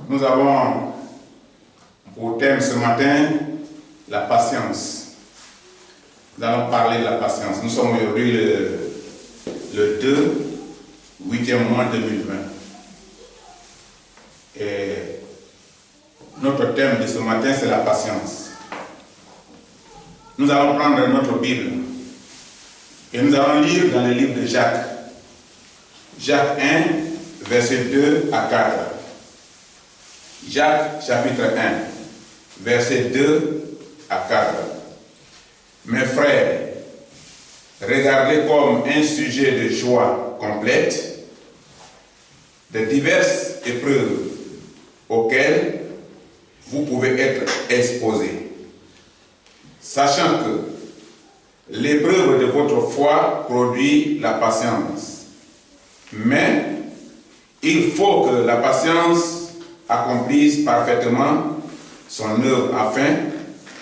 Nous avons pour thème ce matin la patience. Nous allons parler de la patience. Nous sommes aujourd'hui le 2, 8e mois 2020. Et notre thème de ce matin, c'est la patience. Nous allons prendre notre Bible et nous allons lire dans le livre de Jacques. Jacques 1, versets 2 à 4. Jacques, chapitre 1, versets 2 à 4. Mes frères, regardez comme un sujet de joie complète de diverses épreuves auxquelles vous pouvez être exposés, sachant que l'épreuve de votre foi produit la patience. Mais il faut que la patience accomplisse parfaitement son œuvre afin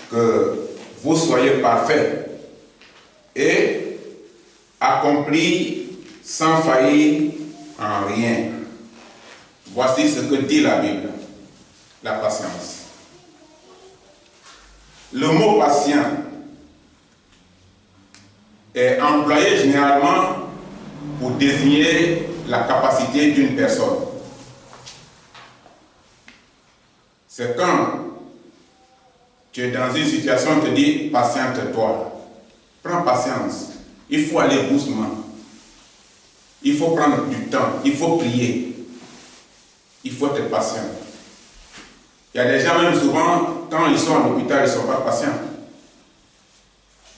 que vous soyez parfaits et accomplis sans faillir en rien. Voici ce que dit la Bible, la patience. Le mot patient est employé généralement pour désigner la capacité d'une personne. C'est quand tu es dans une situation, on te dit patiente-toi. Prends patience. Il faut aller doucement. Il faut prendre du temps. Il faut prier. Il faut être patient. Il y a des gens, même souvent, quand ils sont à l'hôpital, ils ne sont pas patients.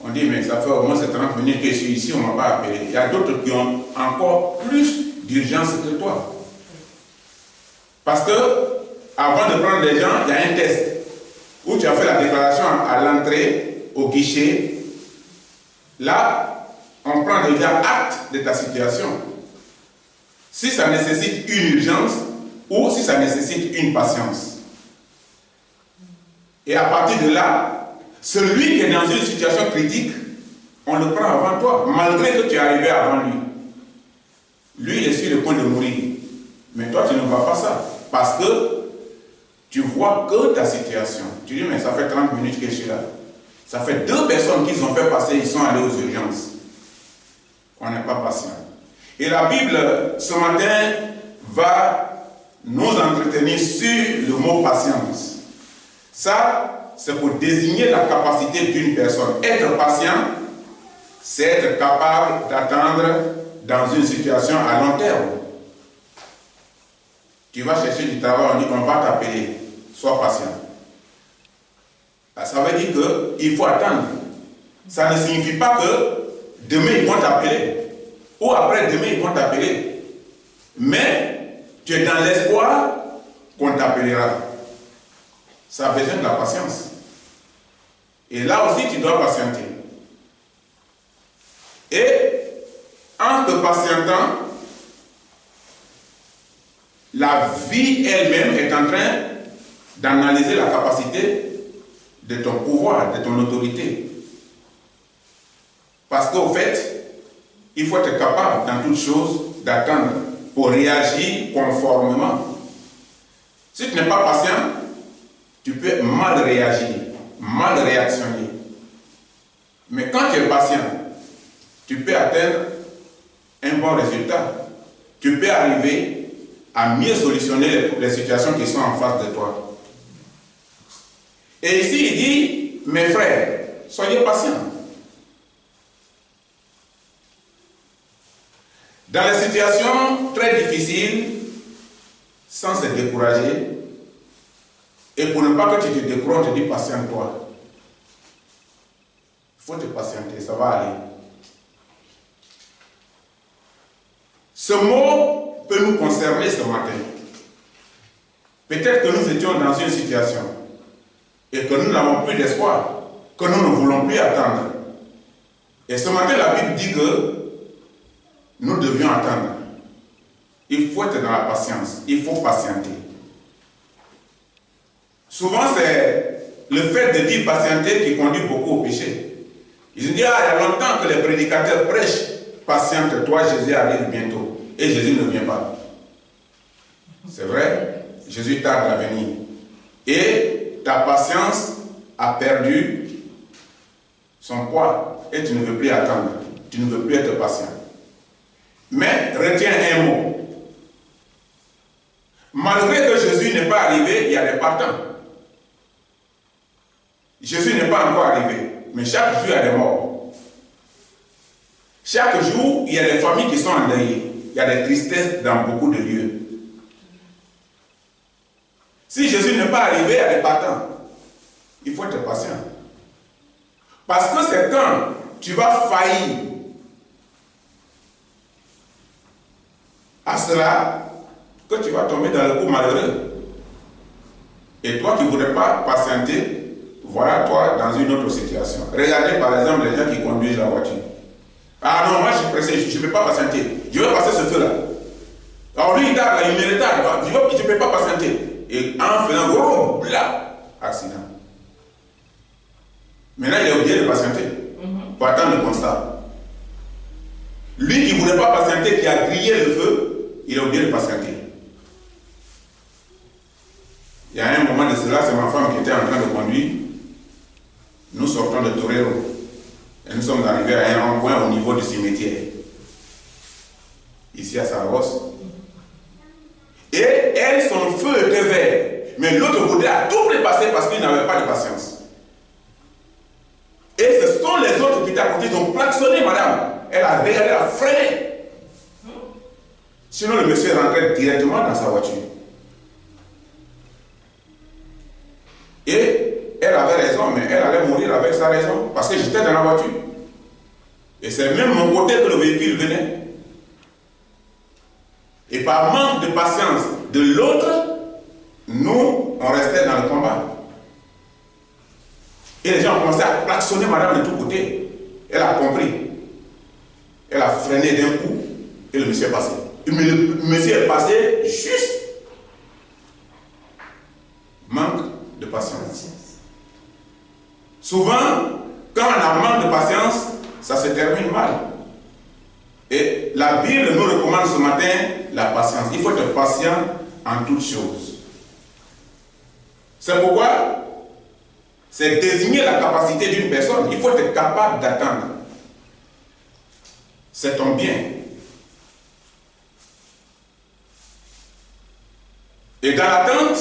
On dit, mais ça fait au moins 30 minutes que je suis ici, on ne m'a pas appelé. Il y a d'autres qui ont encore plus d'urgence que toi. Parce que, avant de prendre les gens, il y a un test où tu as fait la déclaration à l'entrée, au guichet. Là, on prend déjà acte de ta situation. Si ça nécessite une urgence ou si ça nécessite une patience. Et à partir de là, celui qui est dans une situation critique, on le prend avant toi, malgré que tu es arrivé avant lui. Lui, il est sur le point de mourir. Mais toi, tu ne vois pas ça. Parce que tu vois que ta situation. Tu dis, mais ça fait 30 minutes que je suis là. Ça fait 2 personnes qui ont fait passer, ils sont allés aux urgences. On n'est pas patient. Et la Bible, ce matin, va nous entretenir sur le mot patience. Ça, c'est pour désigner la capacité d'une personne. Être patient, c'est être capable d'attendre dans une situation à long terme. Tu vas chercher du travail, on dit qu'on va t'appeler. Sois patient. Ça veut dire qu'il faut attendre. Ça ne signifie pas que demain ils vont t'appeler. Ou après demain ils vont t'appeler. Mais tu es dans l'espoir qu'on t'appellera. Ça a besoin de la patience. Et là aussi tu dois patienter. Et en te patientant, la vie elle-même est en train d'analyser la capacité de ton pouvoir, de ton autorité. Parce qu'au fait, il faut être capable dans toute chose d'attendre pour réagir conformément. Si tu n'es pas patient, tu peux mal réagir, mal réactionner. Mais quand tu es patient, tu peux atteindre un bon résultat. Tu peux arriver à mieux solutionner les situations qui sont en face de toi. Et ici, il dit, mes frères, soyez patients. Dans les situations très difficiles, sans se décourager, et pour ne pas que tu te décourages, tu dis patiente-toi. Il faut te patienter, ça va aller. Ce mot peut nous concerner ce matin. Peut-être que nous étions dans une situation et que nous n'avons plus d'espoir, que nous ne voulons plus attendre. Et ce matin, la Bible dit que nous devions attendre. Il faut être dans la patience, il faut patienter. Souvent, c'est le fait de dire patienter qui conduit beaucoup au péché. Ils ont dit, il y a longtemps que les prédicateurs prêchent, patiente-toi, Jésus arrive bientôt. Et Jésus ne vient pas. C'est vrai, Jésus tarde à venir. Et ta patience a perdu son poids et tu ne veux plus attendre. Tu ne veux plus être patient. Mais retiens un mot. Malgré que Jésus n'est pas arrivé, il y a des partants. Jésus n'est pas encore arrivé, mais chaque jour il y a des morts. Chaque jour, il y a des familles qui sont endeuillées. Il y a des tristesses dans beaucoup de lieux. Si Jésus n'est pas arrivé, il y a des partants. Il faut être patient. Parce que c'est quand tu vas faillir à cela que tu vas tomber dans le coup malheureux. Et toi qui ne voudrais pas patienter, voilà toi dans une autre situation. Regardez par exemple les gens qui conduisent la voiture. Ah non, moi je suis pressé, je ne peux pas patienter. Je vais passer ce feu-là. Alors lui il tarde, il me retarde. Je ne peux pas patienter. Et en faisant gros, bla, accident. Maintenant il est obligé de patienter. Pour attendre le constat. Lui qui ne voulait pas patienter, qui a grillé le feu, il est obligé de patienter. Il y a un moment de cela, c'est ma femme qui était en train de conduire. Nous sortons de Torero. Et nous sommes arrivés à un rond-point au niveau du cimetière. Ici à Saragosse. Et elle, son feu était vert. Mais l'autre voulait à tout prix passer parce qu'il n'avait pas de patience. Et ce sont les autres qui étaient à côté, ils ont klaxonné, madame. Elle a regardé, elle a freiné. Sinon, le monsieur rentrait directement dans sa voiture. Et elle avait raison, mais elle allait mourir avec sa raison, parce que j'étais dans la voiture. Et c'est même mon côté que le véhicule venait. Et par manque de patience de l'autre, nous, on restait dans le combat. Et les gens ont commencé à klaxonner madame de tous côtés. Elle a compris. Elle a freiné d'un coup et le monsieur est passé. Mais le monsieur est passé juste. Manque de patience. Souvent, quand on a manque de patience, ça se termine mal. Et la Bible nous recommande ce matin la patience. Il faut être patient en toutes choses. C'est pourquoi c'est désigner la capacité d'une personne. Il faut être capable d'attendre. C'est ton bien. Et dans l'attente,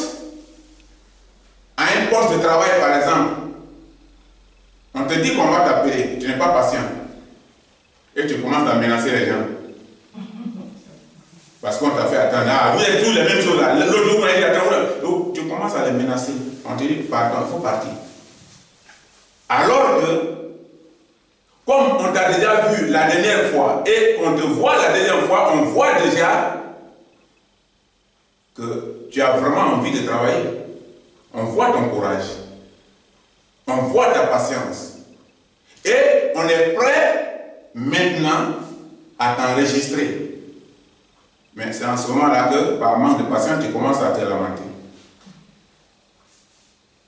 à un poste de travail par exemple, on te dit qu'on va t'appeler, tu n'es pas patient. Et tu commences à menacer les gens. Parce qu'on t'a fait attendre. Ah, vous êtes tous les mêmes choses là. L'autre jour, on a dit attends, tu commences à les menacer. On te dit pardon, il faut partir. Alors que, comme on t'a déjà vu la dernière fois et qu'on te voit la dernière fois, on voit déjà que tu as vraiment envie de travailler. On voit ton courage. On voit ta patience. Et on est prêt maintenant à t'enregistrer. Mais c'est en ce moment-là que, par manque de patience, tu commences à te lamenter.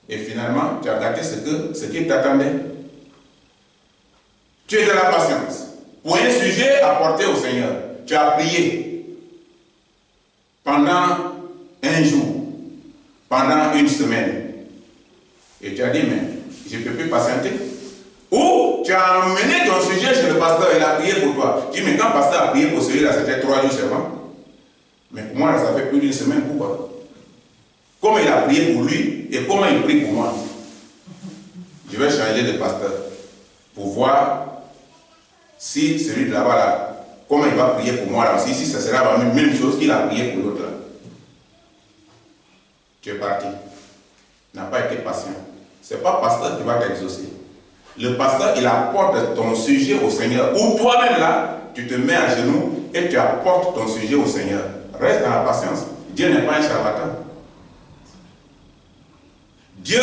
Et finalement, tu as gâté ce qui t'attendait. Tu es de la patience. Pour un sujet apporté au Seigneur, tu as prié pendant un jour, pendant une semaine. Et tu as dit, mais je ne peux plus patienter. Ou tu as emmené ton sujet chez le pasteur, il a prié pour toi. Tu dis, mais quand le pasteur a prié pour celui-là, c'était 3 jours seulement. Mais pour moi, ça fait plus d'une semaine. Pourquoi? Comment il a prié pour lui et comment il prie pour moi? Je vais changer de pasteur pour voir si celui de là-bas, là, comment il va prier pour moi là aussi, si ça sera la même chose qu'il a prié pour l'autre là. Tu es parti. Tu n'as pas été patient. Ce n'est pas le pasteur qui va t'exaucer. Le pasteur, il apporte ton sujet au Seigneur. Ou toi-même là, tu te mets à genoux et tu apportes ton sujet au Seigneur. Reste dans la patience. Dieu n'est pas un charlatan. Dieu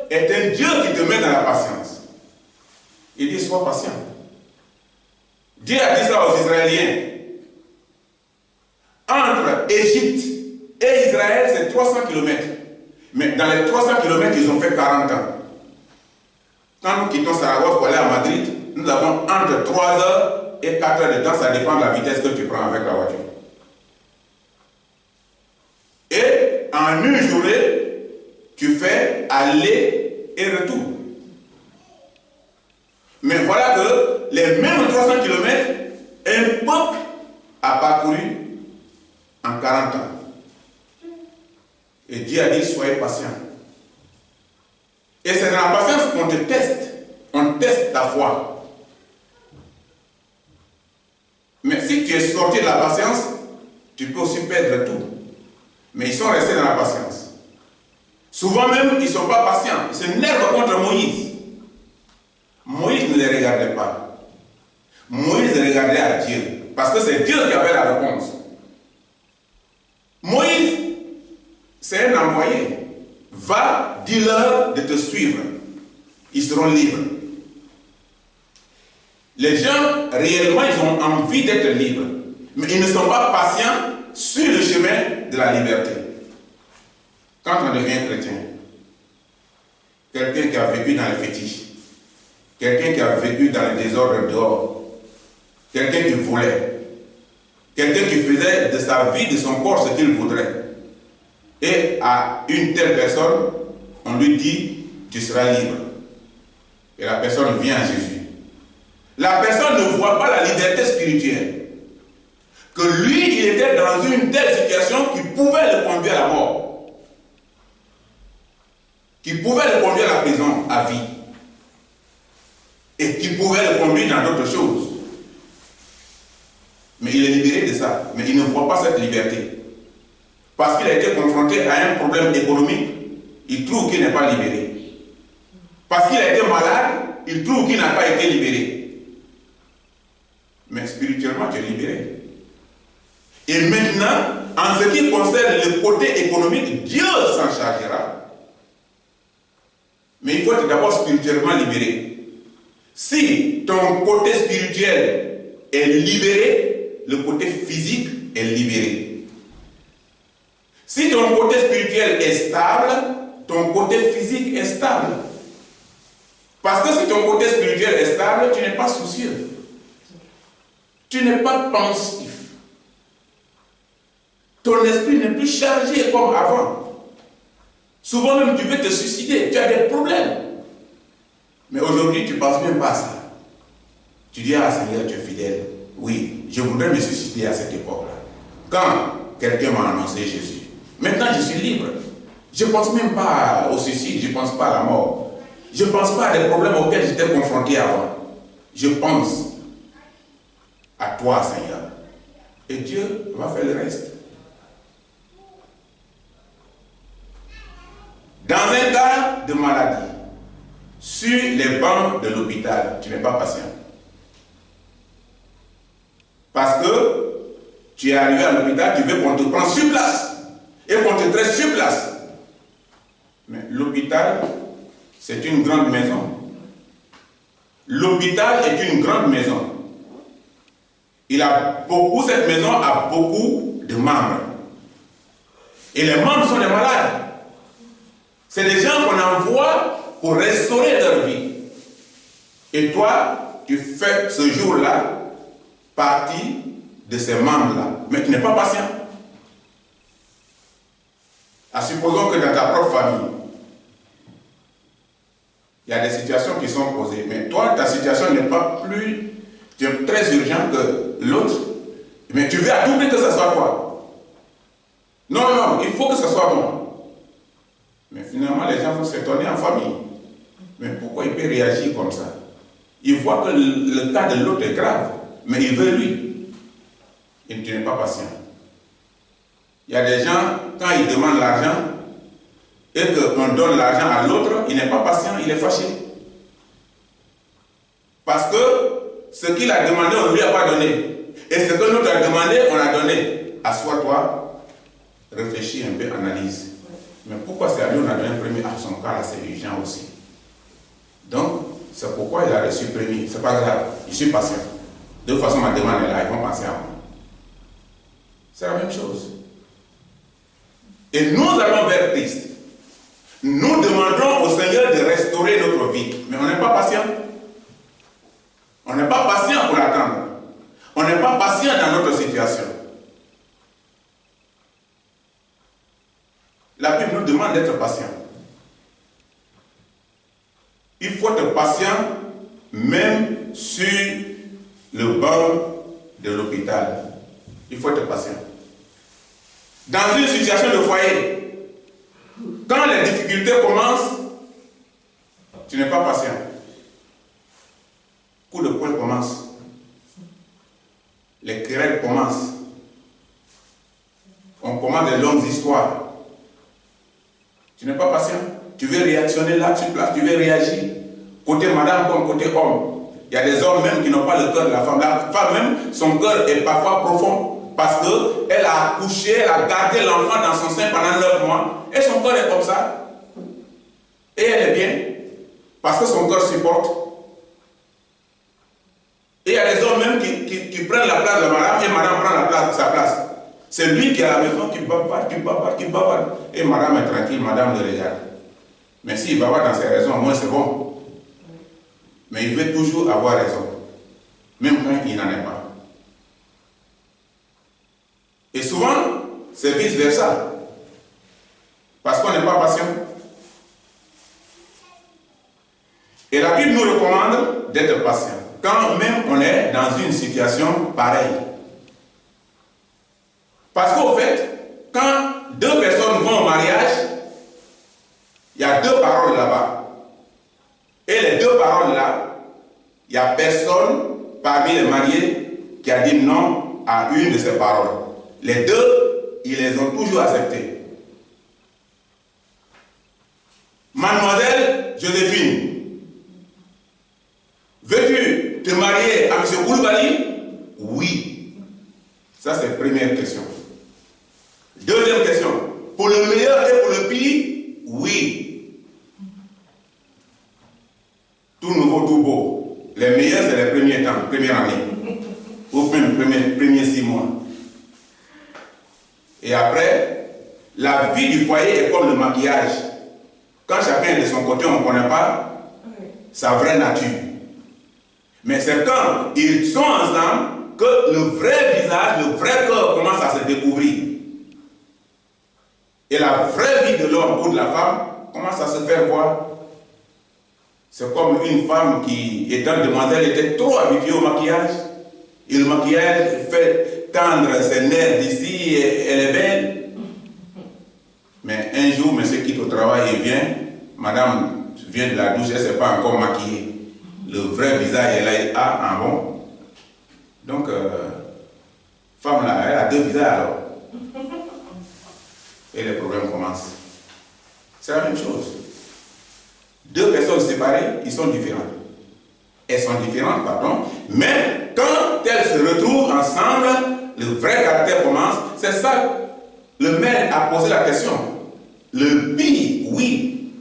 est un Dieu qui te met dans la patience. Il dit, sois patient. Dieu a dit ça aux Israéliens. Entre Égypte et Israël, c'est 300 km. Mais dans les 300 km, ils ont fait 40 ans. Quand nous quittons Saragosse pour aller à Madrid, nous avons entre 3 heures et 4 heures de temps, ça dépend de la vitesse que tu prends avec la voiture. Et en une journée, tu fais aller et retour. Mais voilà que les mêmes 300 km, un peuple a parcouru en 40 ans. Et Dieu a dit, soyez patient. Et c'est dans la patience qu'on te teste. On teste ta foi. Mais si tu es sorti de la patience, tu peux aussi perdre tout. Mais ils sont restés dans la patience. Souvent même, ils ne sont pas patients. Ils se nervent contre Moïse. Moïse ne les regardait pas. Moïse regardait à Dieu. Parce que c'est Dieu qui avait la réponse. Moïse, c'est un envoyé. Va, dis-leur de te suivre. Ils seront libres. Les gens, réellement, ils ont envie d'être libres. Mais ils ne sont pas patients sur le chemin de la liberté. Quand on devient chrétien, quelqu'un qui a vécu dans les fétiches, quelqu'un qui a vécu dans le désordre dehors, quelqu'un qui volait, quelqu'un qui faisait de sa vie, de son corps, ce qu'il voudrait, et à une telle personne, on lui dit, tu seras libre. Et la personne vient à Jésus. La personne ne voit pas la liberté spirituelle. Que lui, il était dans une telle situation qui pouvait le conduire à la mort. Qui pouvait le conduire à la prison à vie. Et qui pouvait le conduire dans d'autres choses. Mais il est libéré de ça. Mais il ne voit pas cette liberté. Parce qu'il a été confronté à un problème économique, il trouve qu'il n'est pas libéré. Parce qu'il a été malade, il trouve qu'il n'a pas été libéré. Mais spirituellement, tu es libéré. Et maintenant, en ce qui concerne le côté économique, Dieu s'en chargera. Mais il faut être d'abord spirituellement libéré. Si ton côté spirituel est libéré, le côté physique est libéré. Si ton côté spirituel est stable, ton côté physique est stable. Parce que si ton côté spirituel est stable, tu n'es pas soucieux. Tu n'es pas pensif. Ton esprit n'est plus chargé comme avant. Souvent même, tu veux te suicider. Tu as des problèmes. Mais aujourd'hui, tu ne penses même pas à ça. Tu dis, ah Seigneur, tu es fidèle. Oui, je voudrais me suicider à cette époque-là. Quand quelqu'un m'a annoncé Jésus. Maintenant, je suis libre. Je ne pense même pas au suicide. Je ne pense pas à la mort. Je ne pense pas à des problèmes auxquels j'étais confronté avant. Je pense à toi, Seigneur. Et Dieu va faire le reste. Dans un cas de maladie, sur les bancs de l'hôpital, tu n'es pas patient. Parce que tu es arrivé à l'hôpital, tu veux qu'on te prenne sur place et qu'on te traite sur place. Mais l'hôpital, c'est une grande maison. L'hôpital est une grande maison. Cette maison a beaucoup de membres. Et les membres sont des malades. C'est des gens qu'on envoie pour restaurer leur vie. Et toi, tu fais ce jour-là partie de ces membres-là. Mais tu n'es pas patient. Supposons que dans ta propre famille, il y a des situations qui sont posées. Mais toi, ta situation n'est pas plus très urgente que l'autre. Mais tu veux à tout prix que ce soit toi. Non, il faut que ce soit moi. Mais finalement, les gens vont s'étonner en famille. Mais pourquoi il peut réagir comme ça? Il voit que le cas de l'autre est grave, mais il veut lui. Et tu n'es pas patient. Il y a des gens, quand ils demandent l'argent, et qu'on donne l'argent à l'autre, il n'est pas patient, il est fâché. Parce que ce qu'il a demandé, on ne lui a pas donné. Et ce que l'autre a demandé, on a donné. Assois-toi, réfléchis un peu, analyse. Mais pourquoi c'est à lui qu'on a donné un premier? Ah, son cas là, c'est urgent aussi. Donc, c'est pourquoi il a reçu le premier. C'est pas grave, je suis patient. De toute façon, ma demande est là, ils vont penser à moi. C'est la même chose. Et nous allons vers Christ. Nous demandons au Seigneur de restaurer notre vie. Mais on n'est pas patient. On n'est pas patient pour l'attendre. On n'est pas patient dans notre situation. la Bible nous demande d'être patient. Il faut être patient même sur le banc de l'hôpital. Il faut être patient. Dans une situation de foyer, quand les difficultés commencent, tu n'es pas patient. Coup de poing commence. Les querelles commencent. On commence des longues histoires. Tu n'es pas patient. Tu veux réactionner là, sur place, tu veux réagir. Côté madame comme côté homme. Il y a des hommes même qui n'ont pas le cœur de la femme. La femme même, son cœur est parfois profond parce qu'elle a accouché, elle a gardé l'enfant dans son sein pendant 9 mois. Et son cœur est comme ça. Et elle est bien. Parce que son cœur supporte. Et il y a des hommes même qui prennent la place de madame et madame prend sa place. C'est lui qui est à la maison qui bavarde. Et madame est tranquille, madame le regarde. Mais s'il bavarde dans ses raisons, au moins c'est bon. Mais il veut toujours avoir raison. Même quand il n'en est pas. Et souvent, c'est vice versa. Parce qu'on n'est pas patient. Et la Bible nous recommande d'être patient. Quand même on est dans une situation pareille. Parce qu'au fait, quand 2 personnes vont au mariage, il y a 2 paroles là-bas. Et les 2 paroles là, il n'y a personne parmi les mariés qui a dit non à une de ces paroles. Les 2, ils les ont toujours acceptées. Mademoiselle Joséphine, veux-tu te marier à M. Koulibaly? Oui. Ça, c'est la première question. Deuxième question. Pour le meilleur et pour le pire? Oui. Tout nouveau, tout beau. Les meilleurs, c'est les premiers temps, première année. Ou même premiers 6 mois. Et après, la vie du foyer est comme le maquillage. Quand chacun est de son côté, on ne connaît pas sa vraie nature. Mais c'est quand ils sont ensemble que le vrai visage, le vrai corps commence à se découvrir. Et la vraie vie de l'homme ou de la femme commence à se faire voir. C'est comme une femme qui, étant demoiselle, était trop habituée au maquillage. Et le maquillage fait tendre ses nerfs d'ici et elle est belle. Mais un jour, monsieur quitte au travail et vient. Madame vient de la douche, elle ne s'est pas encore maquillée. Le vrai visage est là, et ah, bon. Donc, femme là, elle a 2 visages alors. Et les problèmes commencent. C'est la même chose. 2 personnes séparées, ils sont différents. Elles sont différentes, pardon. Mais quand elles se retrouvent ensemble, le vrai caractère commence. C'est ça. Le maire a posé la question. Le pire, oui.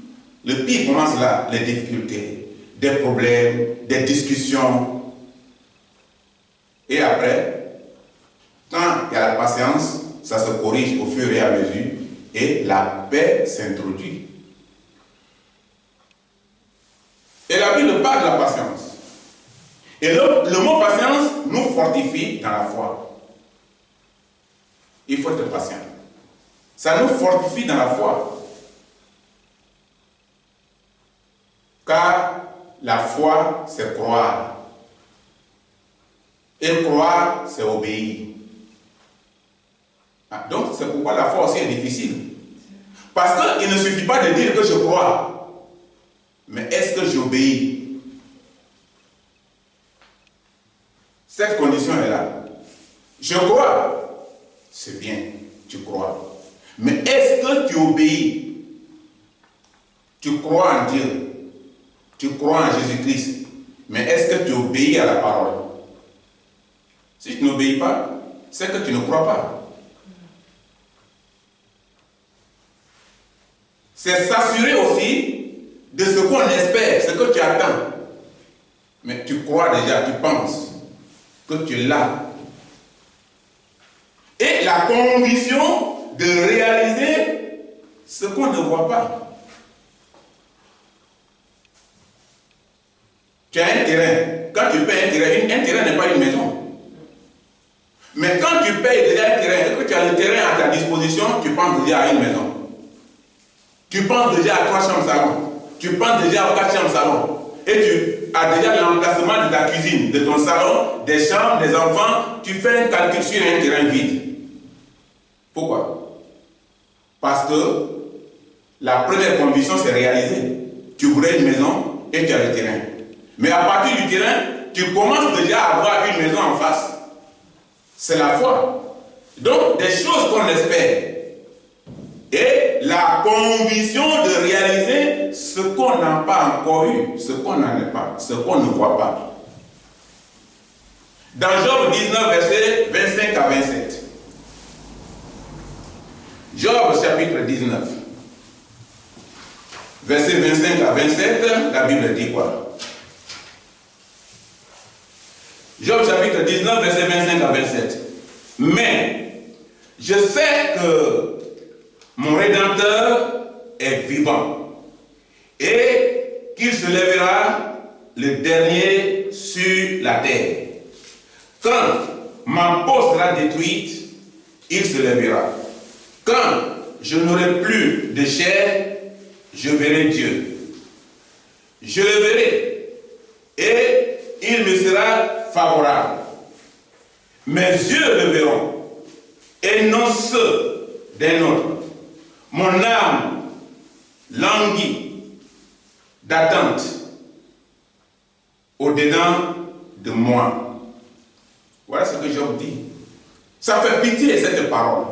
Le pire commence là, les difficultés, des problèmes, des discussions. Et après, quand il y a la patience, ça se corrige au fur et à mesure et la paix s'introduit. Et la Bible parle de la patience. Et le mot patience nous fortifie dans la foi. Il faut être patient. Ça nous fortifie dans la foi. Car la foi, c'est croire. Et croire, c'est obéir. Donc, c'est pourquoi la foi aussi est difficile. Parce qu'il ne suffit pas de dire que je crois. Mais est-ce que j'obéis? Cette condition est là. Je crois. C'est bien, tu crois. Mais est-ce que tu obéis? Tu crois en Dieu. Tu crois en Jésus-Christ. Mais est-ce que tu obéis à la parole? Si tu n'obéis pas, c'est que tu ne crois pas. C'est s'assurer aussi de ce qu'on espère, ce que tu attends. Mais tu crois déjà, tu penses que tu l'as. Et la conviction de réaliser ce qu'on ne voit pas. Tu as un terrain. Quand tu payes un terrain n'est pas une maison. Mais quand tu payes déjà un terrain et que tu as le terrain à ta disposition, tu penses déjà à une maison. Tu penses déjà à 3 chambres salon. Tu penses déjà aux 4 chambres salon. Et tu as déjà l'emplacement de ta cuisine, de ton salon, des chambres, des enfants. Tu fais un calcul sur un terrain vide. Pourquoi? Parce que la première condition s'est réalisée. Tu voulais une maison et tu as le terrain. Mais à partir du terrain, tu commences déjà à avoir une maison en face. C'est la foi. Donc, des choses qu'on espère. Et la conviction de réaliser ce qu'on n'a pas encore eu, ce qu'on n'en est pas, ce qu'on ne voit pas. Dans Job 19, versets 25 à 27. Job chapitre 19, versets 25 à 27, la Bible dit quoi? Job chapitre 19, versets 25 à 27. Mais je sais que mon Rédempteur est vivant et qu'il se lèvera le dernier sur la terre. Quand ma peau sera détruite, il se lèvera. Quand je n'aurai plus de chair, je verrai Dieu. Je le verrai et il me sera favorable. Mes yeux le verront et non ceux d'un autre. Mon âme languit d'attente au-dedans de moi. Voilà ce que Job dit. Ça fait pitié cette parole.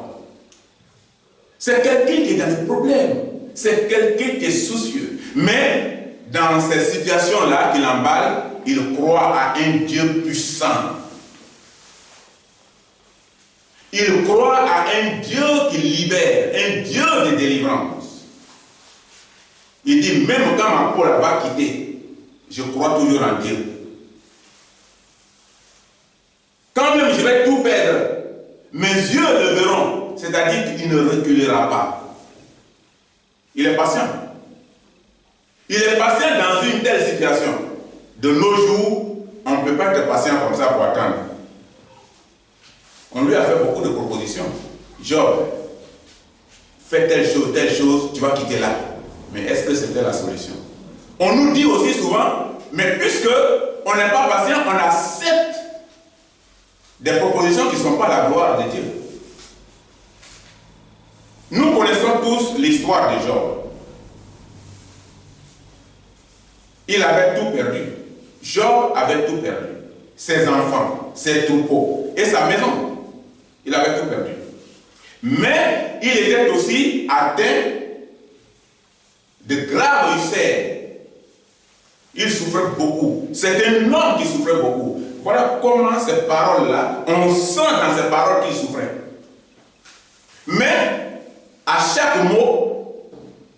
C'est quelqu'un qui est dans le problème. C'est quelqu'un qui est soucieux. Mais dans ces situations-là qu'il emballe, il croit à un Dieu puissant. Il croit à un Dieu qui libère, un Dieu de délivrance. Il dit, même quand ma peau va quitter, je crois toujours en Dieu. Quand même je vais tout perdre, mes yeux le verront, c'est-à-dire qu'il ne reculera pas. Il est patient. Il est patient dans une telle situation. De nos jours, on ne peut pas être patient comme ça pour attendre. On lui a fait beaucoup de propositions. Job, fais telle chose, tu vas quitter là. Mais est-ce que c'était la solution? On nous dit aussi souvent, mais puisque on n'est pas patient, on accepte des propositions qui ne sont pas la gloire de Dieu. Nous connaissons tous l'histoire de Job. Il avait tout perdu. Job avait tout perdu. Ses enfants, ses troupeaux et sa maison. Il avait tout perdu. Mais il était aussi atteint de graves ulcères. Il souffrait beaucoup. C'est un homme qui souffrait beaucoup. Voilà comment ces paroles-là, on sent dans ces paroles qu'il souffrait. Mais à chaque mot,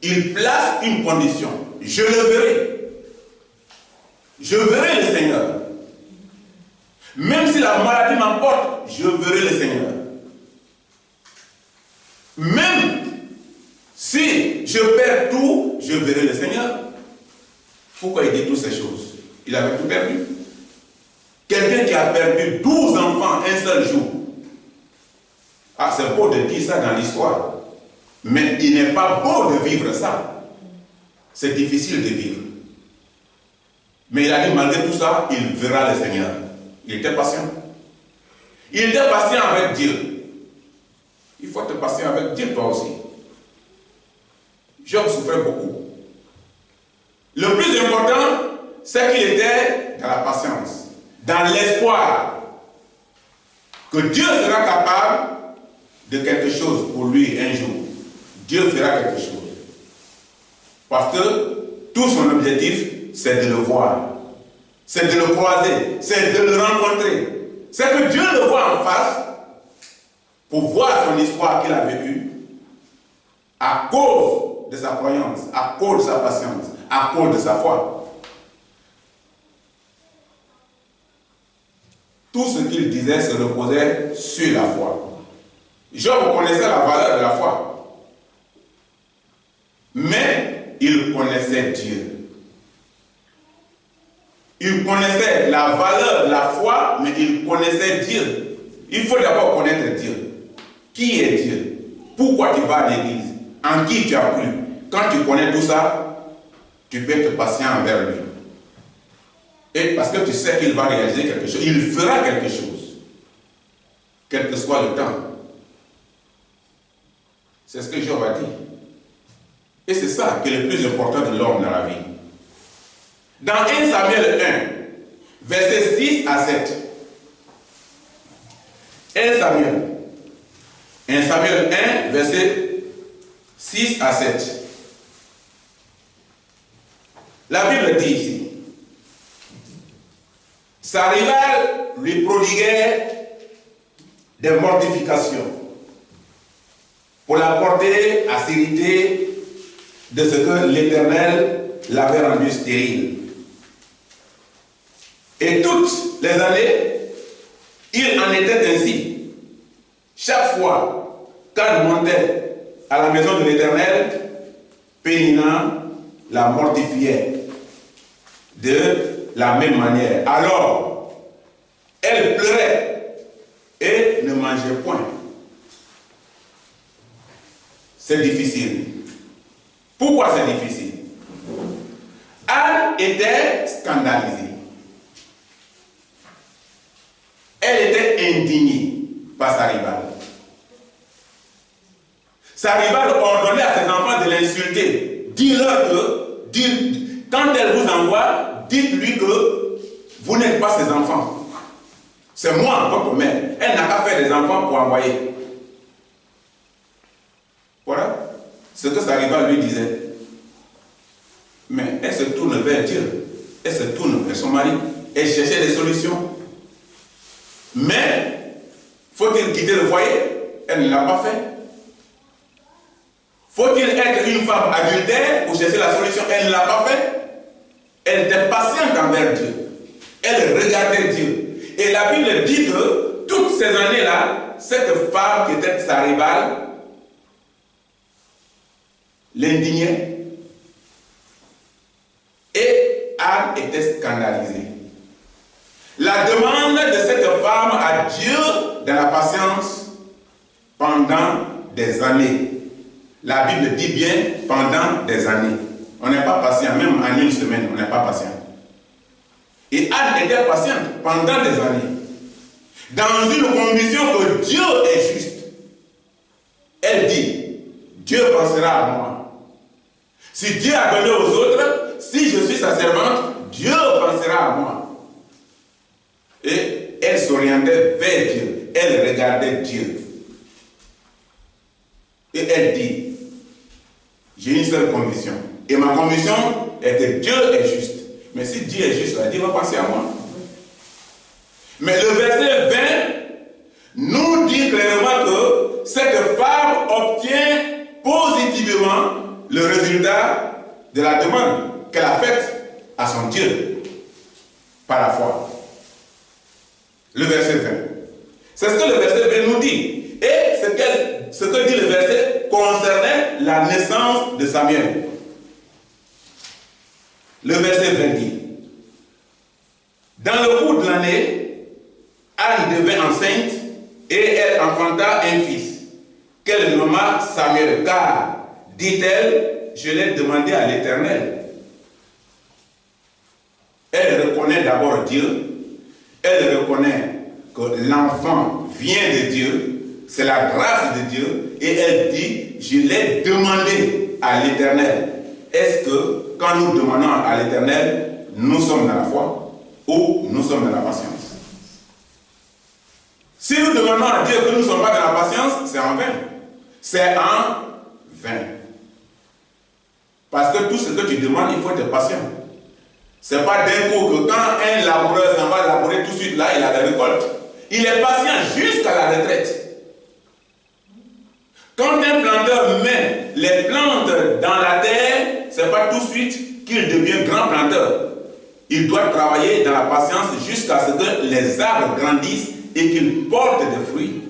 il place une condition. Je le verrai. Je verrai le Seigneur. Même si la maladie m'emporte, je verrai le Seigneur. Même si je perds tout, je verrai le Seigneur. Pourquoi il dit toutes ces choses? Il avait tout perdu. Quelqu'un qui a perdu 12 enfants un seul jour. Ah, c'est beau de dire ça dans l'histoire. Mais il n'est pas beau de vivre ça. C'est difficile de vivre. Mais il a dit, malgré tout ça, il verra le Seigneur. Il était patient. Il était patient avec Dieu. Il faut être patient avec Dieu, toi aussi. Job souffrait beaucoup. Le plus important, c'est qu'il était dans la patience, dans l'espoir que Dieu sera capable de quelque chose pour lui un jour. Dieu fera quelque chose. Parce que tout son objectif, c'est de le voir. C'est de le croiser. C'est de le rencontrer. C'est que Dieu le voit en face pour voir son histoire qu'il a vécue à cause de sa croyance, à cause de sa patience, à cause de sa foi. Tout ce qu'il disait se reposait sur la foi. Job connaissait la valeur de la foi. Mais il connaissait Dieu. Il connaissait la valeur de la foi, mais il connaissait Dieu. Il faut d'abord connaître Dieu. Qui est Dieu? Pourquoi tu vas à l'église? En qui tu as cru? quand tu connais tout ça, tu peux être patient envers lui. Et parce que tu sais qu'il va réaliser quelque chose, il fera quelque chose, quel que soit le temps. C'est ce que Job a dit. Et c'est ça qui est le plus important de l'homme dans la vie. Dans 1 Samuel 1, versets 6 à 7. 1 Samuel 1, versets 6 à 7. La Bible dit ici, sa rivale lui prodiguait des mortifications pour la porter à s'irriter de ce que l'Éternel l'avait rendu stérile. Et toutes les années, il en était ainsi. Chaque fois qu'elle montait à la maison de l'Éternel, Pénina la mortifiait de la même manière. Alors, elle pleurait et ne mangeait point. C'est difficile. Pourquoi c'est difficile? Anne était scandalisée. Elle était indignée par sa rivale. Sa rivale ordonnait à ses enfants de l'insulter. Dis-leur que, quand elle vous envoie, dites-lui que vous n'êtes pas ses enfants. C'est moi, votre mère. Elle n'a qu'à faire des enfants pour envoyer. Voilà ce que sa rivale lui disait. Mais elle se tourne vers Dieu. Elle se tourne vers son mari. Elle cherchait des solutions. Mais, faut-il quitter le foyer? Elle ne l'a pas fait. Faut-il être une femme adultère pour chercher la solution? Elle ne l'a pas fait. Elle était patiente envers Dieu. Elle regardait Dieu. Et la Bible dit que toutes ces années-là, cette femme qui était sa rivale l'indignait. Et Anne était scandalisée. La demande de cette femme à Dieu dans la patience pendant des années. La Bible dit bien pendant des années. On n'est pas patient, même en une semaine, on n'est pas patient. Et Anne était patiente pendant des années. Dans une conviction que Dieu est juste. Elle dit, Dieu pensera à moi. Si Dieu a donné aux autres, si je suis sa servante, Dieu pensera à moi. Et elle s'orientait vers Dieu. Elle regardait Dieu. Et elle dit, j'ai une seule conviction. Et ma conviction est que Dieu est juste. Mais si Dieu est juste, Dieu va penser à moi. Mais le verset 20 nous dit clairement que cette femme obtient positivement le résultat de la demande qu'elle a faite à son Dieu par la foi. Le verset 20. C'est ce que le verset 20 nous dit. Et ce que dit le verset concernait la naissance de Samuel. Le verset 20 dit, dans le cours de l'année, Anne devint enceinte et elle enfanta un fils, qu'elle nomma Samuel, car, dit-elle, je l'ai demandé à l'Éternel. Elle reconnaît d'abord Dieu, elle reconnaît que l'enfant vient de Dieu, c'est la grâce de Dieu, et elle dit, je l'ai demandé à l'Éternel. Est-ce que quand nous demandons à l'Éternel, nous sommes dans la foi ou nous sommes dans la patience? Si nous demandons à Dieu que nous ne sommes pas dans la patience, c'est en vain. C'est en vain. Parce que tout ce que tu demandes, il faut être patient. Ce n'est pas d'un coup que quand un laboureur s'en va labourer tout de suite, là, il a la récolte. Il est patient jusqu'à la retraite. Quand un planteur met les plantes dans la terre, ce n'est pas tout de suite qu'il devient grand planteur. Il doit travailler dans la patience jusqu'à ce que les arbres grandissent et qu'ils portent des fruits.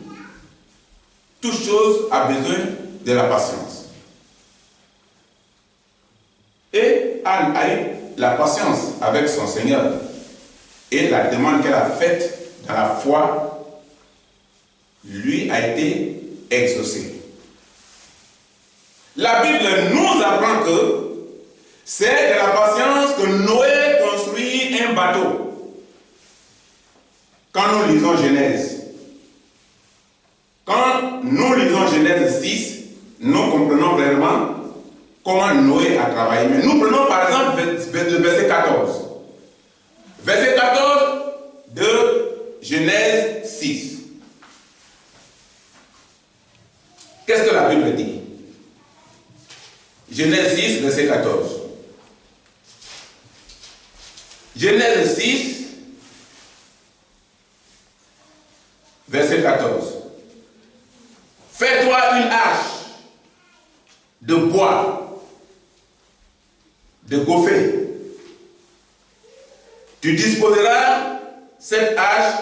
Toute chose a besoin de la patience. Et Anne a eu la patience avec son Seigneur. Et la demande qu'elle a faite dans la foi lui a été exaucée. La Bible nous apprend que c'est de la patience que Noé construit un bateau. Quand nous lisons Genèse, Genèse 6, nous comprenons vraiment comment Noé a travaillé. Mais nous prenons par exemple le verset 14. Verset 14 de Genèse 6. Qu'est-ce que la Bible dit? Genèse 6, verset 14. Genèse 6, verset 14. Fais-toi une hache de bois, de gopher. Tu disposeras cette hache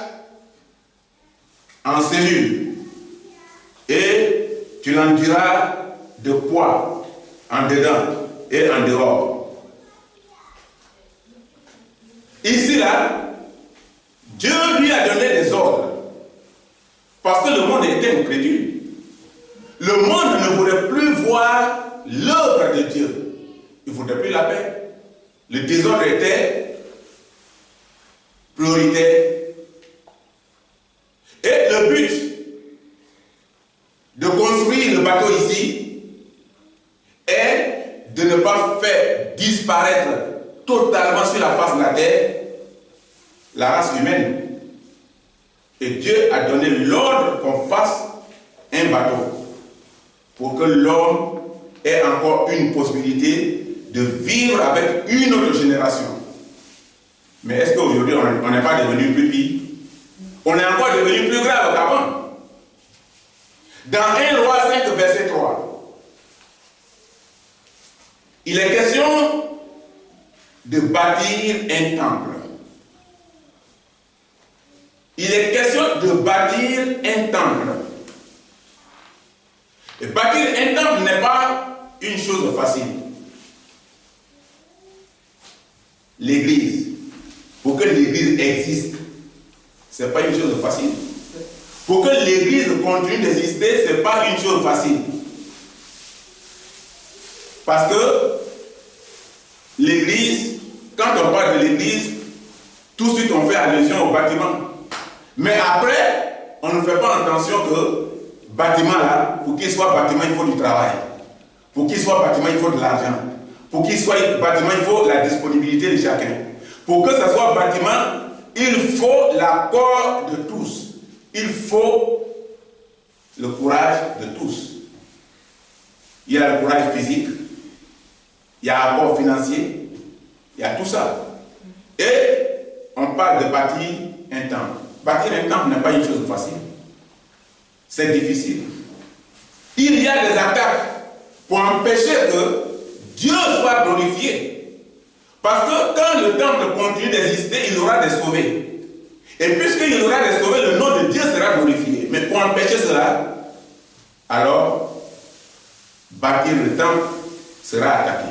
en cellules et tu l'enduiras de poids en dedans et en dehors. Ici, là, Dieu lui a donné des ordres parce que le monde était incrédule. Le monde ne voulait plus voir l'œuvre de Dieu. Il ne voulait plus la paix. Le désordre était prioritaire. Et le but de construire le bateau ici est de ne pas faire disparaître totalement sur la face de la terre la race humaine. Et Dieu a donné l'ordre qu'on fasse un bateau pour que l'homme ait encore une possibilité de vivre avec une autre génération. Mais est-ce qu'aujourd'hui on n'est pas devenu plus pire? On est encore devenu plus grave qu'avant. Dans 1 Roi 5, verset 3, il est question de bâtir un temple. Il est question de bâtir un temple. Et bâtir un temple n'est pas une chose facile. L'église, pour que l'église existe, ce n'est pas une chose facile. Pour que l'église continue d'exister, ce n'est pas une chose facile. Parce que l'église, quand on parle de l'église, tout de suite on fait allusion au bâtiment. Mais après, on ne fait pas attention que bâtiment là, pour qu'il soit bâtiment, il faut du travail. Pour qu'il soit bâtiment, il faut de l'argent. Pour qu'il soit bâtiment, il faut la disponibilité de chacun. Pour que ça soit bâtiment, il faut l'accord de tous. Il faut le courage de tous. Il y a le courage physique, il y a l'accord financier, il y a tout ça. Et on parle de bâtir un temple. Bâtir un temple n'est pas une chose facile. C'est difficile. Il y a des attaques pour empêcher que Dieu soit glorifié. Parce que quand le temple continue d'exister, il aura des sauvés. Et puisqu'il aura des sauvés, le nom de Dieu sera glorifié. Mais pour empêcher cela, alors, bâtir le temple sera attaqué.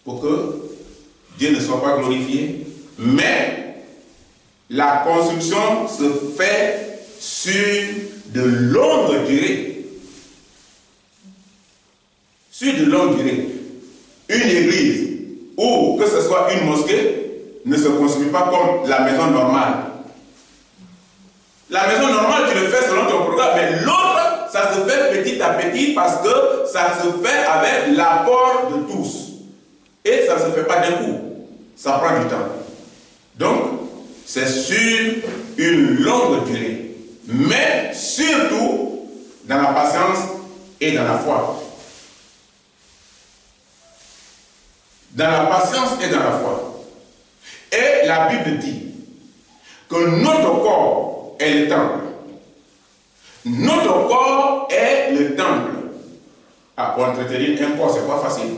Pour que Dieu ne soit pas glorifié. Mais la construction se fait sur de longues durées. Sur de longues durées. Une église ou que ce soit une mosquée ne se construit pas comme la maison normale. La maison normale, tu le fais selon ton programme, mais l'autre, ça se fait petit à petit parce que ça se fait avec l'apport de tous. Et ça ne se fait pas d'un coup. Ça prend du temps. Donc, c'est sur une longue durée. Mais surtout, dans la patience et dans la foi. Dans la patience et dans la foi. Et la Bible dit que notre corps est le temple. Notre corps est le temple. Ah, pour entretenir un corps, c'est pas facile.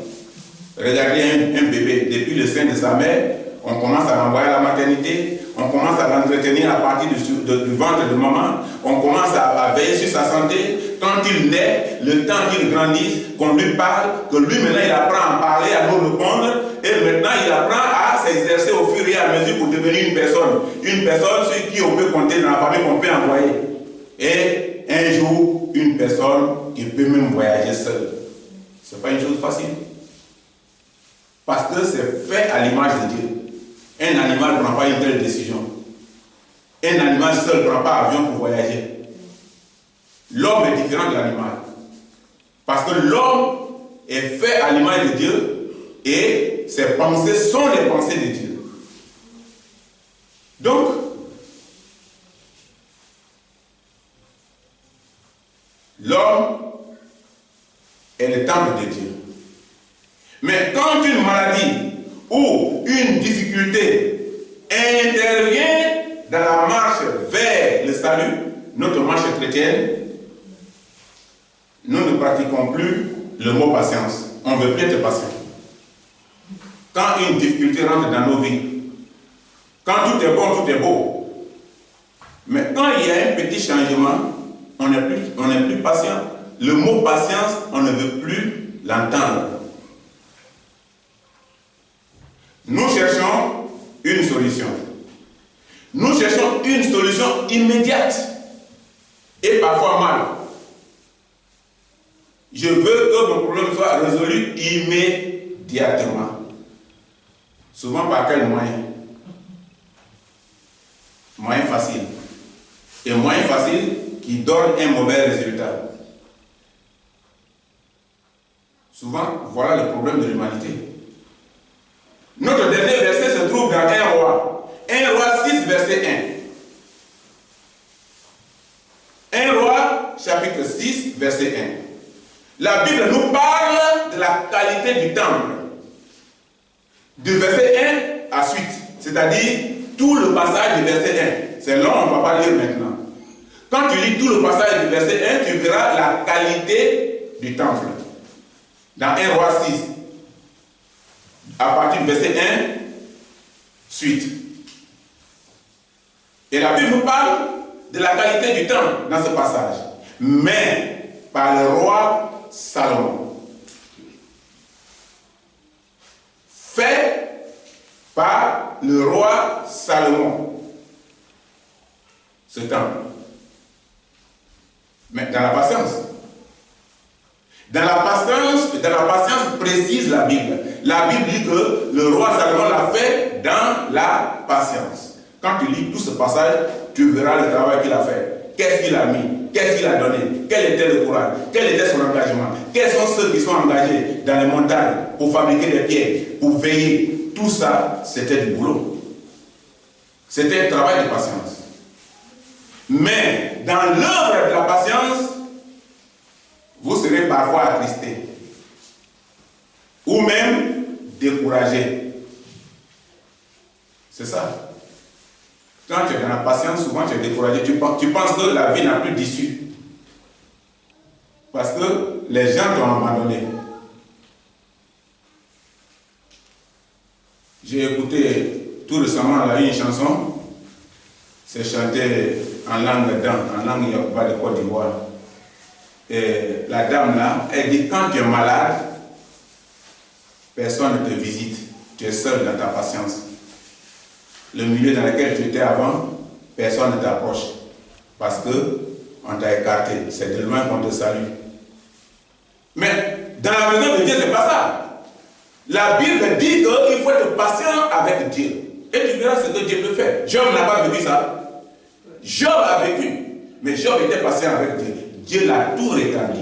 Regardez un bébé, depuis le sein de sa mère, on commence à l'envoyer à la maternité, on commence à l'entretenir à partir du ventre de maman, on commence à veiller sur sa santé. Quand il naît, le temps qu'il grandisse, qu'on lui parle, que lui maintenant il apprend à parler, à nous répondre, et maintenant il apprend à s'exercer au fur et à mesure pour devenir une personne. Une personne sur qui on peut compter dans la famille, qu'on peut envoyer. Et un jour, une personne qui peut même voyager seule. Ce n'est pas une chose facile. Parce que c'est fait à l'image de Dieu. Un animal ne prend pas une telle décision. Un animal seul ne prend pas avion pour voyager. L'homme est différent de l'animal. Parce que l'homme est fait à l'image de Dieu et ses pensées sont les pensées de Dieu. Donc, l'homme est le temple de Dieu. Mais quand une maladie ou une difficulté intervient dans la marche vers le salut, notre marche chrétienne, nous ne pratiquons plus le mot patience. On ne veut plus être patient. Quand une difficulté rentre dans nos vies, quand tout est bon, tout est beau. Mais quand il y a un petit changement, on n'est plus patient. Le mot patience, on ne veut plus l'entendre. Nous cherchons une solution. Nous cherchons une solution immédiate et parfois mal. Je veux que mon problème soit résolu immédiatement. Souvent par quel moyen? Moyen facile. Et moyen facile qui donne un mauvais résultat. Souvent, voilà le problème de l'humanité. Notre dernier verset se trouve dans 1 Roi. 1 Roi 6, verset 1. 1 Roi, chapitre 6, verset 1. La Bible nous parle de la qualité du temple. Du verset 1 à suite. C'est-à-dire tout le passage du verset 1. C'est long, on ne va pas lire maintenant. Quand tu lis tout le passage du verset 1, tu verras la qualité du temple. Dans 1 Roi 6. À partir du verset 1, suite. Et la Bible nous parle de la qualité du temple dans ce passage. Mais par le roi Salomon. Fait par le roi Salomon. Ce temple. Mais dans la patience. Dans la patience précise la Bible. La Bible dit que le roi Salomon l'a fait dans la patience. Quand tu lis tout ce passage, tu verras le travail qu'il a fait. Qu'est-ce qu'il a mis? Qu'est-ce qu'il a donné? Quel était le courage? Quel était son engagement? Quels sont ceux qui sont engagés dans les montagnes pour fabriquer des pierres, pour veiller? Tout ça, c'était du boulot. C'était un travail de patience. Mais dans l'œuvre de la patience, vous serez parfois attristé ou même découragé. C'est ça. Quand tu es dans la patience, souvent tu es découragé. Tu penses que la vie n'a plus d'issue. Parce que les gens t'ont abandonné. J'ai écouté tout récemment là, une chanson. C'est chanté en langue Dan, en langue Yoruba de Côte d'Ivoire. Et la dame là, elle dit quand tu es malade, personne ne te visite. Tu es seul dans ta patience. Le milieu dans lequel tu étais avant, personne ne t'approche. Parce qu'on t'a écarté. C'est de loin qu'on te salue. Mais dans la maison de Dieu, ce n'est pas ça. La Bible dit qu'il faut être patient avec Dieu. Et tu verras ce que Dieu peut faire. Job n'a pas vécu ça. Job a vécu. Mais Job était patient avec Dieu. Dieu l'a tout rétabli.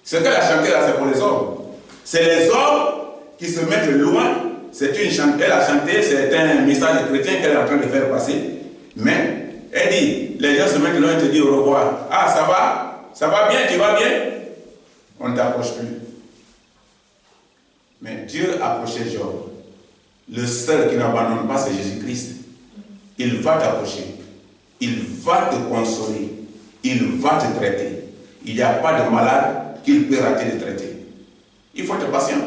Ce qu'elle a chanté là, c'est pour les hommes. C'est les hommes qui se mettent loin. Elle a chanté, c'est un message chrétien qu'elle est en train de faire passer. Mais elle dit, les gens se mettent loin et te disent au revoir. Ah, ça va? Ça va bien? Tu vas bien? On ne t'approche plus. Mais Dieu approchait Job. Le seul qui n'abandonne pas, c'est Jésus-Christ. Il va t'approcher. Il va te consoler. Il va te traiter. Il n'y a pas de malade qu'il peut rater de traiter. Il faut être patient.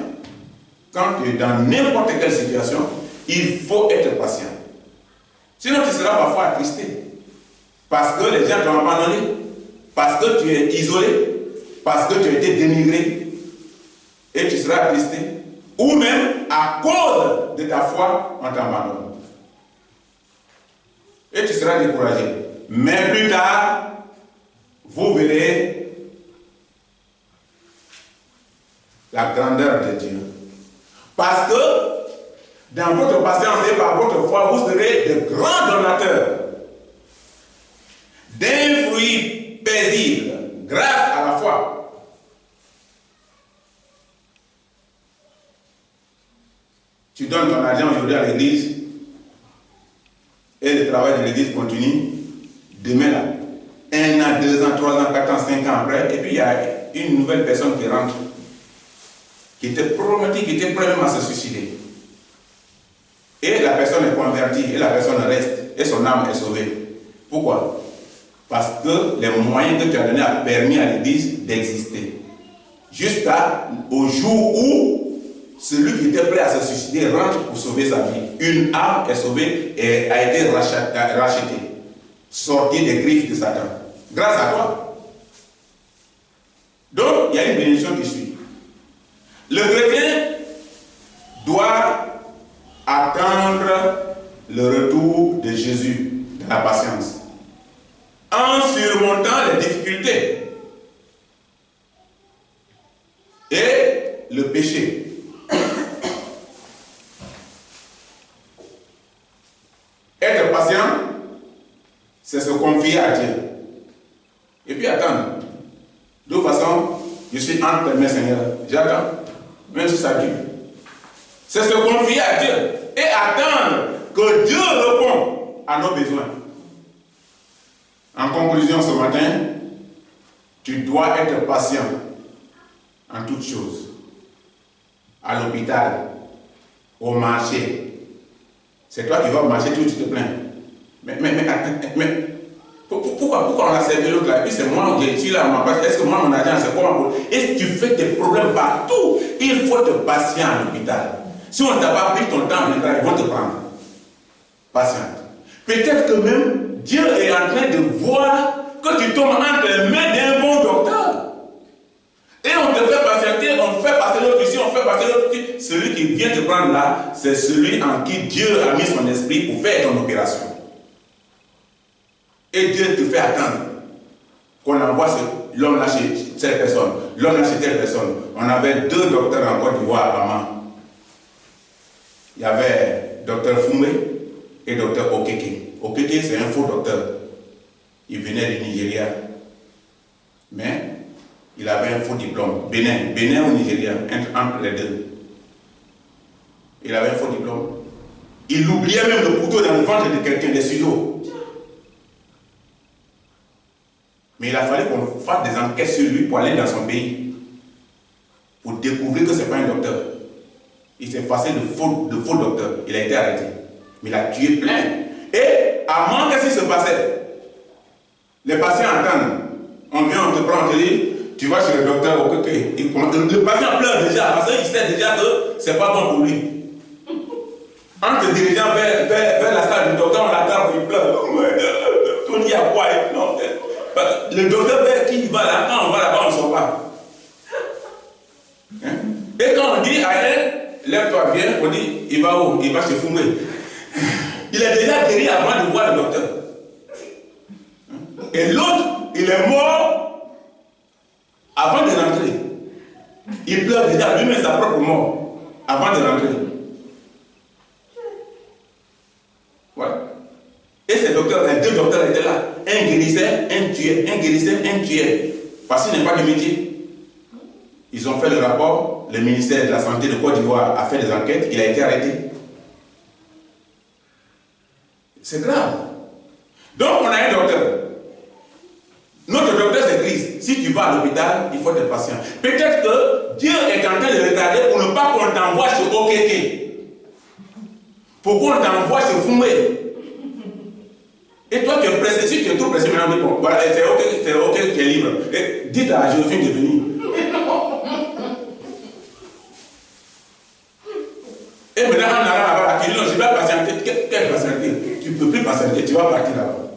Quand tu es dans n'importe quelle situation, il faut être patient. Sinon, tu seras parfois attristé. Parce que les gens t'ont abandonné. Parce que tu es isolé. Parce que tu as été dénigré. Et tu seras attristé. Ou même, à cause de ta foi, on t'abandonne. Et tu seras découragé. Mais plus tard, vous verrez la grandeur de Dieu. Parce que dans votre patience et par votre foi, vous serez de grands donateurs d'un fruit paisible grâce à la foi. Tu donnes ton argent aujourd'hui à l'église et le travail de l'église continue. Demain, là, 1 an, 2 ans, 3 ans, 4 ans, 5 ans après, et puis il y a une nouvelle personne qui rentre, qui était problématique, qui était prête même à se suicider. Et la personne est convertie, et la personne reste, et son âme est sauvée. Pourquoi? Parce que les moyens que tu as donnés ont permis à l'église d'exister. Jusqu'au jour où celui qui était prêt à se suicider rentre pour sauver sa vie. Une âme est sauvée et a été rachetée, sortie des griffes de Satan. Grâce à toi. Donc, il y a une bénédiction qui suit. Le chrétien doit attendre le retour de Jésus, de la patience, en surmontant les difficultés et le péché. Être patient, c'est se confier à Dieu. Et puis attendre. De toute façon, je suis entre tes mains, Seigneur. J'attends, même si ça dure. C'est se confier à Dieu et attendre que Dieu réponde à nos besoins. En conclusion, ce matin, tu dois être patient en toutes choses. À l'hôpital, au marché. C'est toi qui vas au marché, tu te plains. Mais pourquoi on a servi l'autre là? Et puis c'est moi qui suis là, est-ce que moi mon argent c'est quoi? Est-ce que tu fais des problèmes partout? Il faut être patient à l'hôpital. Si on ne t'a pas pris ton temps, ils vont te prendre. Patiente. Peut-être que même Dieu est en train de voir que tu tombes entre les mains d'un bon docteur. Et on te fait patienter, on fait passer l'autre ici, on fait passer l'autre ici. Celui qui vient te prendre là, c'est celui en qui Dieu a mis son esprit pour faire ton opération. Et Dieu te fait attendre qu'on envoie l'homme là chez cette personne, l'homme là chez telle personne. On avait 2 docteurs en Côte d'Ivoire avant. Il y avait docteur Fumé et docteur Okeke. Okeke, c'est un faux docteur. Il venait du Nigeria. Mais il avait un faux diplôme. Bénin au Nigeria, entre les deux. Il avait un faux diplôme. Il oubliait même le couteau dans le ventre de quelqu'un, des ciseaux. Mais il a fallu qu'on fasse des enquêtes sur lui pour aller dans son pays. Pour découvrir que ce n'est pas un docteur. Il s'est passé de faux docteur. Il a été arrêté. Mais il a tué plein. Et avant, qu'est-ce qui se passait? Les patients attendent. On vient, on te prend, on te dit, tu vas chez le docteur. Le patient pleure déjà parce qu'il sait déjà que ce n'est pas bon pour lui. En te dirigeant vers la salle du docteur, on l'attend, il pleure. On dit à quoi? Non. Le docteur vers qui il va là, quand on va là-bas, on ne sort pas. Hein? Et quand on dit à elle, lève-toi, viens, on dit, il va où? Il va se fumer. Il est déjà guéri avant de voir le docteur. Et l'autre, il est mort avant de rentrer. Il pleure déjà lui-même sa propre mort avant de rentrer. Voilà. Et ces docteurs, les 2 docteurs étaient là. Un guérissait, un tuait, un guérissait, un tuait. Parce qu'il n'est pas de métier. Ils ont fait le rapport, le ministère de la Santé de Côte d'Ivoire a fait des enquêtes, il a été arrêté. C'est grave. Donc on a un docteur. Notre docteur c'est Christ. Si tu vas à l'hôpital, il faut être patient. Peut-être que Dieu est en train de retarder pour ne pas qu'on t'envoie chez Okeke. Pour qu'on t'envoie chez Fumé. Et toi tu es pressé, si tu es trop pressé maintenant, bon, voilà, c'est ok, tu es libre. Et dites à Joséphine de venir. Et maintenant, on a là-bas, qui dit non, je vais patienter. Quelle patienter? Tu ne peux plus patienter, tu vas partir là-bas.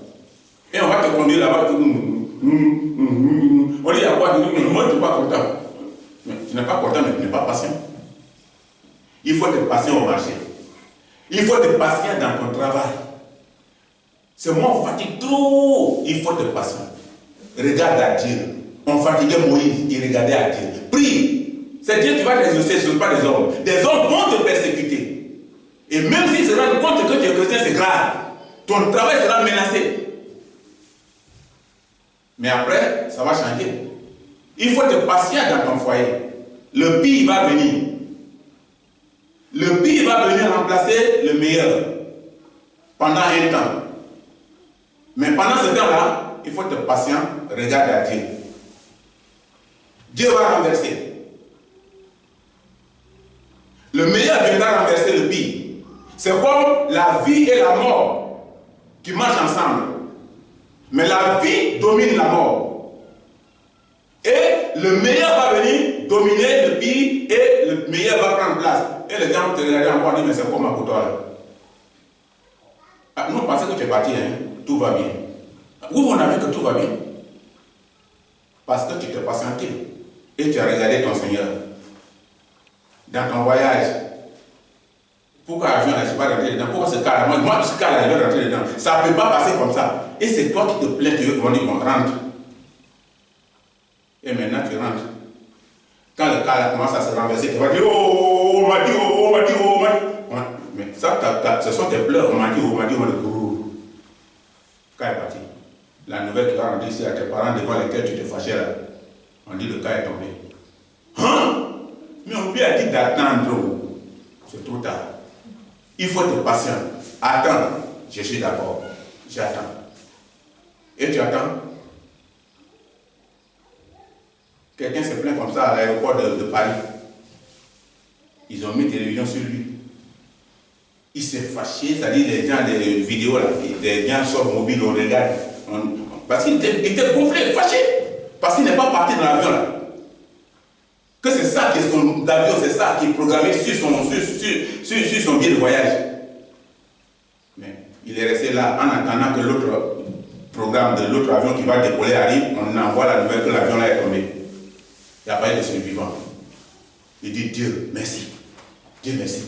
Et on va te conduire là-bas. On dit à quoi? Moi, je ne suis pas content. Mais tu n'es pas content, mais tu n'es pas patient. Il faut être patient au marché. Il faut être patient dans ton travail. C'est moi, on fatigue trop. Il faut être patient. Regarde à Dieu. On fatiguait Moïse, il regardait à Dieu. Prie. C'est Dieu qui va t'exaucer, ce n'est pas des hommes. Des hommes vont te persécuter. Et même s'ils se rendent compte que tu es chrétien, c'est grave. Ton travail sera menacé. Mais après, ça va changer. Il faut être patient dans ton foyer. Le pire va venir. Le pire va venir remplacer le meilleur pendant un temps. Mais pendant ce temps-là, il faut être patient, regarde à Dieu. Dieu va renverser. Le meilleur viendra renverser le pire. C'est comme la vie et la mort qui marchent ensemble. Mais la vie domine la mort. Et le meilleur va venir dominer le pire et le meilleur va prendre place. Et les gens vont te regarder encore et dire, mais c'est comment pour toi là? Ah, nous pensons que tu es parti, hein? Tout va bien. Où on a vu que tout va bien? Parce que tu t'es patienté et tu as regardé ton Seigneur. Dans ton voyage, pourquoi l'avion là, je ne suis pas rentré dedans? Pourquoi ce cas-là? Moi, ce cas-là, je vais rentrer dedans. Ça ne peut pas passer comme ça. Et c'est toi qui te plains, tu veux qu'on dise, bon, rentre. Et maintenant, tu rentres. Quand le cas-là commence à se renverser, tu vas dire, oh, on m'a dit, oh, on m'a dit, oh, on m'a dit. Mais ça, ce sont tes pleurs, on m'a dit, on m'a dit, on m'a dit. Le cas est parti. La nouvelle qui va rentrer ici à tes parents devant lesquels tu te fâchais là. On dit, le cas est tombé. Hein? Mais on lui a dit d'attendre. C'est trop tard. Il faut être patient. Attends. Je suis d'accord. J'attends. Et tu attends. Quelqu'un se plaint comme ça à l'aéroport de Paris. Ils ont mis télévision sur lui. Il s'est fâché, c'est-à-dire les gens, les vidéos, là, les gens sortent mobile, on regarde. Parce qu'il était gonflé, fâché. Parce qu'il n'est pas parti dans l'avion là. Que c'est ça qui est son avion, c'est ça qui est programmé sur son billet de voyage. Mais il est resté là en attendant que l'autre programme de l'autre avion qui va décoller arrive. On envoie la nouvelle que l'avion là est tombé. Il n'y a pas eu de survivant. Il dit Dieu merci. Dieu merci.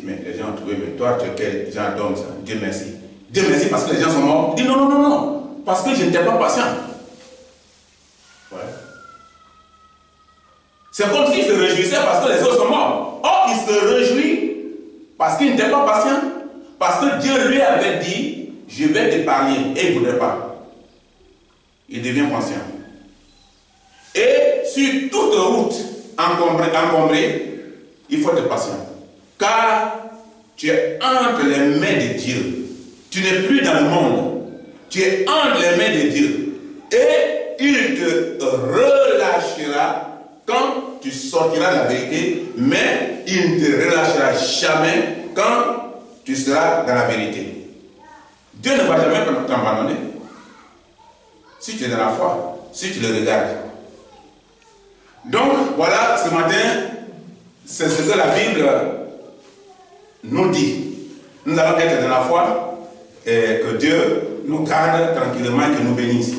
Mais les gens ont trouvé, mais toi tu es quel genre d'homme ça? Dieu merci. Dieu merci parce que les gens sont morts. Il dit non, non, non, non. Parce que je n'étais pas patient. Ouais. C'est comme s'il se réjouissait parce que les autres sont morts. Or, il se réjouit parce qu'il n'était pas patient. Parce que Dieu lui avait dit, je vais t'épargner. Et il ne voudrait pas. Il devient conscient. Et sur toute route encombrée, il faut être patient. Car tu es entre les mains de Dieu. Tu n'es plus dans le monde. Tu es entre les mains de Dieu. Et il te relâchera quand tu sortiras de la vérité, mais il ne te relâchera jamais quand tu seras dans la vérité. Dieu ne va jamais t'abandonner. Si tu es dans la foi, si tu le regardes. Donc, voilà, ce matin, c'est ce que la Bible nous dit. Nous allons être dans la foi et que Dieu nous garde tranquillement et que nous bénisse.